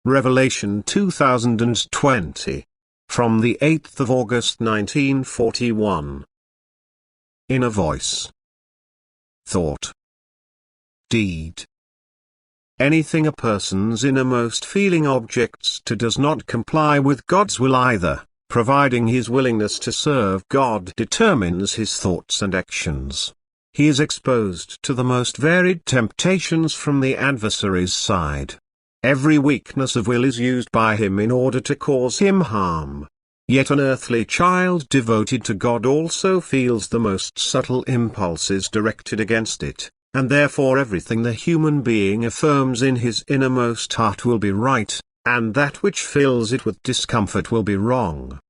Revelation 2020. From the 8th of August 1941. Inner voice. Thought. Deed. Anything a person's innermost feeling objects to does not comply with God's will either, providing his willingness to serve God determines his thoughts and actions. He is exposed to the most varied temptations from the adversary's side. Every weakness of will is used by him in order to cause him harm. Yet an earthly child devoted to God also feels the most subtle impulses directed against it, and therefore everything the human being affirms in his innermost heart will be right, and that which fills it with discomfort will be wrong.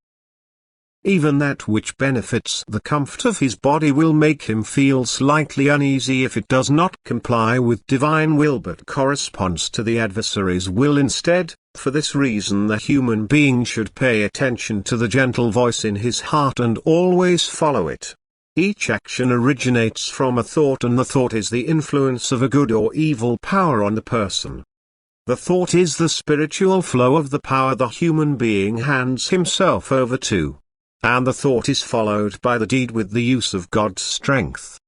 Even that which benefits the comfort of his body will make him feel slightly uneasy if it does not comply with divine will but corresponds to the adversary's will instead. For this reason the human being should pay attention to the gentle voice in his heart and always follow it. Each action originates from a thought, and the thought is the influence of a good or evil power on the person. The thought is the spiritual flow of the power the human being hands himself over to. And the thought is followed by the deed with the use of God's strength.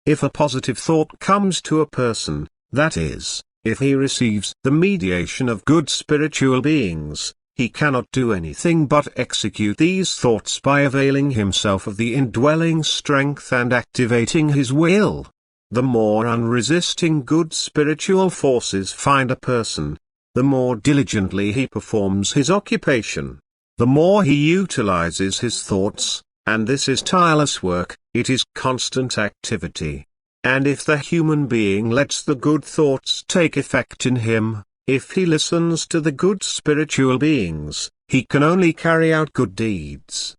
If a positive thought comes to a person, that is, if he receives the mediation of good spiritual beings, he cannot do anything but execute these thoughts by availing himself of the indwelling strength and activating his will. The more unresisting good spiritual forces find a person, the more diligently he performs his occupation. The more he utilizes his thoughts, and this is tireless work, it is constant activity. And if the human being lets the good thoughts take effect in him, if he listens to the good spiritual beings, he can only carry out good deeds.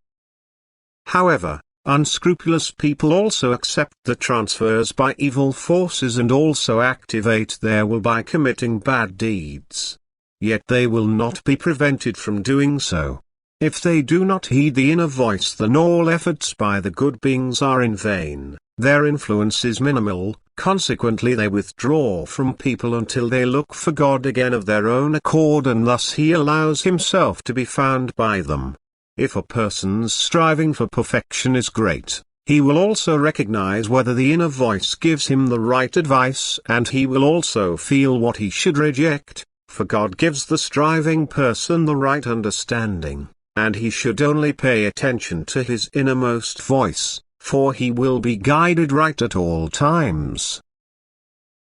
However, unscrupulous people also accept the transfers by evil forces and also activate their will by committing bad deeds. Yet they will not be prevented from doing so. If they do not heed the inner voice, then all efforts by the good beings are in vain, their influence is minimal, consequently they withdraw from people until they look for God again of their own accord, and thus he allows himself to be found by them. If a person's striving for perfection is great, he will also recognize whether the inner voice gives him the right advice, and he will also feel what he should reject, for God gives the striving person the right understanding. And he should only pay attention to his innermost voice, for he will be guided right at all times.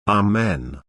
Amen.